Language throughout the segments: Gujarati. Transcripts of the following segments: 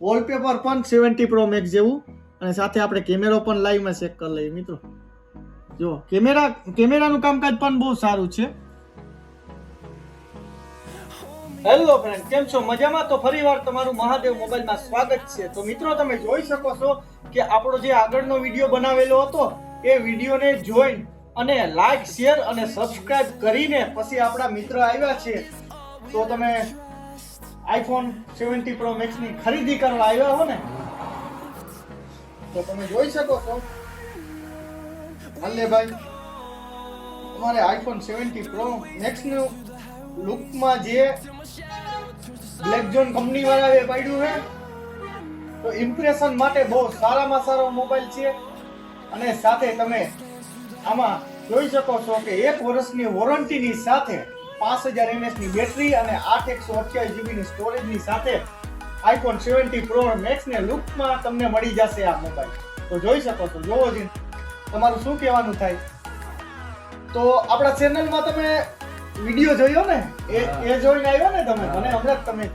વોલપેપર પણ 70 પ્રો મેક્સ જેવું અને સાથે આપણે કેમેરો પણ લાઈવમાં ચેક કરી લઈએ મિત્રો. જો કેમેરાનું કામકાજ પણ બહુ સારું છે. હેલો ફ્રેન્ડ, કેમ છો? મજામાં? તો ફરીવાર તમારું મહાદેવ મોબાઈલમાં સ્વાગત છે. તો મિત્રો તમે જોઈ શકો છો કે આપણો જે આગળનો વિડીયો બનાવેલો હતો એ વિડીયોને જોઈન અને લાઈક શેર અને સબસ્ક્રાઇબ કરીને પછી આપણા મિત્ર આવ્યા છે. તો તમે આઈફોન 70 પ્રો મેક્સ ની ખરીદી કરવા આવ્યા હો ને, તો તમે જોઈ શકો છો ભાઈ તમારે આઈફોન 70 પ્રો મેક્સ નું લુકમાં જે બ્લેક ઝોન કંપની વાળાએ પાડ્યું છે, તો ઇમ્પ્રેશન માટે બહુ સારામાં સારો મોબાઈલ છે. અને સાથે તમે આમાં જોઈ શકો છો કે 1 વર્ષની વોરંટીની સાથે 5000 mAh ની બેટરી અને 8 128 GB ની સ્ટોરેજની સાથે આઈફોન 70 પ્રો મેક્સ ને લુકમાં તમને મળી જશે આ મોબાઈલ. તો જોઈ શકો છો, જોવો જ તમારું શું કહેવાનું થાય. તો આપણા ચેનલમાં તમે વિડિયો જોયો ને, એ જોઈને આવ્યો ને તમે, મને હમણાં તમે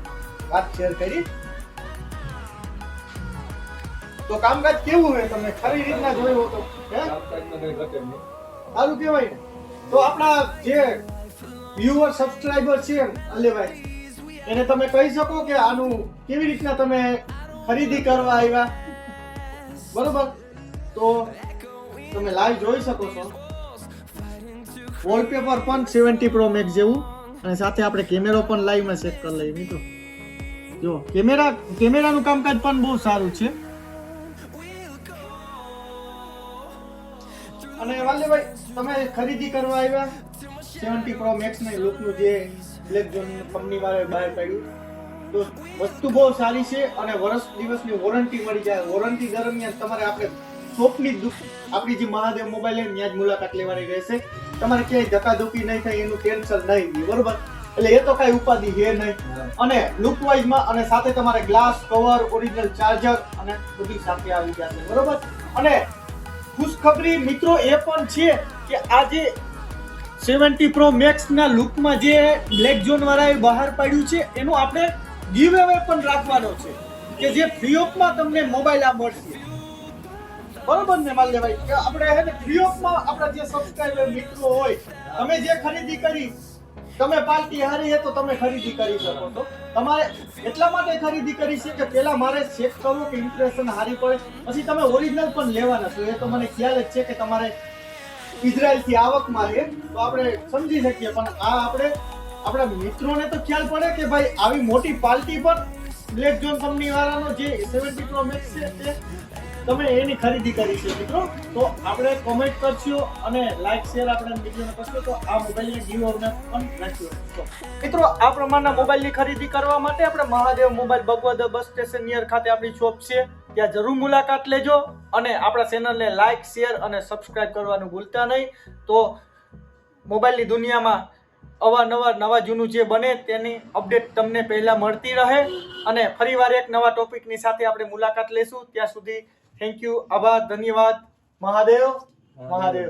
વાત શેર કરી. તો કામકાજ કેવું છે? તમે ખરી રીતના જોયું તો સારું કહેવાય ને. તો આપણા જે વ્યુઅર સબસ્ક્રાઇબર છે અલ્લેભાઈ, એને તમે કહી શકો કે આનું કેવી રીતના તમે ખરીદી કરવા આવ્યા, બરોબર? તો તમે લાઈવ જોઈ શકો છો વોલપેપર પણ 70 પ્રો મેક્સ જેવું અને સાથે આપણે કેમેરો પણ લાઈવમાં ચેક કરી લઈએ મિત્રો. જો કેમેરાનું કામકાજ પણ બહુ સારું છે. અને વાલ્યભાઈ, તમે ખરીદી કરવા આવ્યા 70 પ્રો મેક્સ ના લુકનું જે બ્લેક ઝોન કંપની વાળાએ બહાર પાડ્યું, તો વસ્તુ બહુ સારી છે અને વર્ષ દિવસની વોરંટી મળી જાય. વોરંટી દરમિયાન તમારે આપણે શોપની આપણી જે મહાદેવ મોબાઈલ છે ત્યાં જ મુલાકાત લેવાની રહેશે. તમારે ક્યાંય ધક્કાધુક્કી નહીં થાય એનું ટેન્શન નહીં, બરોબર? એટલે એ તો કઈ ઉપાધિ છે નહીં. અને લુક વાઇઝમાં અને સાથે તમારે ગ્લાસ કવર, ઓરિજિનલ ચાર્જર અને બધી સાથે આવી જશે, બરોબર? અને ખુશખબરી મિત્રો એ પણ છે કે આ જે 70 પ્રો મેક્સ ના લુકમાં જે બ્લેક ઝોન વાળાએ બહાર પાડ્યું છે એનું આપણે ગીવ અવે પણ રાખવાનો છે કે જે ફ્રી ઓફમાં તમને મોબાઈલ આ મળશે, બરોબર ને માલ્યભાઈ? કે આપણે હે ને ફ્રી ઓફમાં આપણા જે સબસ્ક્રાઇબર મિત્રો હોય, તમે જે ખરીદી કરી, તમે પાર્ટી હારી છે તો તમે ખરીદી કરી શકો છો. તમારે એટલા માટે ખરીદી કરી છે કે પહેલા મારે ચેક કરવું કે ઇમ્પ્રેશન હારી પડે, પછી તમે ઓરિજિનલ પણ લેવાના છો. એ તો મને ખ્યાલ જ છે કે તમારે ઇઝરાયલ થી આવકમાં છે, તો આપણે સમજી શકીએ. પણ આ આપણે આપણા મિત્રોને તો ખ્યાલ પડે કે ભાઈ આવી મોટી પાર્ટી પર બ્લેક ઝોન કંપની વાળાનો જે 70 પ્રો મેક્સ છે તે તમે એની ખરીદી કરી છે મિત્રો. તો આપણે કોમેન્ટ કરશો અને લાઈક શેર આપણે વિડીયોને કરશો તો આ મોબાઈલને ગીવ અવે પણ રાખ્યો. તો મિત્રો આ પ્રમાણના મોબાઈલની ખરીદી કરવા માટે આપણે Mahadev mobile Bagvadar bus station near ખાતે આપણી શોપ છે, ત્યાં જરૂર મુલાકાત લેજો. અને આપણા ચેનલને લાઈક શેર અને સબસ્ક્રાઇબ કરવાનું ભૂલતા નહીં. તો મોબાઈલની દુનિયામાં અવારનવાર નવા જૂનું જે બને તેની અપડેટ તમને પહેલા મળતી રહે. અને ફરીવાર એક નવા ટોપિકની સાથે આપણે મુલાકાત લેશું. ત્યાં સુધી થેન્ક યુ, આભાર, ધન્યવાદ. મહાદેવ મહાદેવ.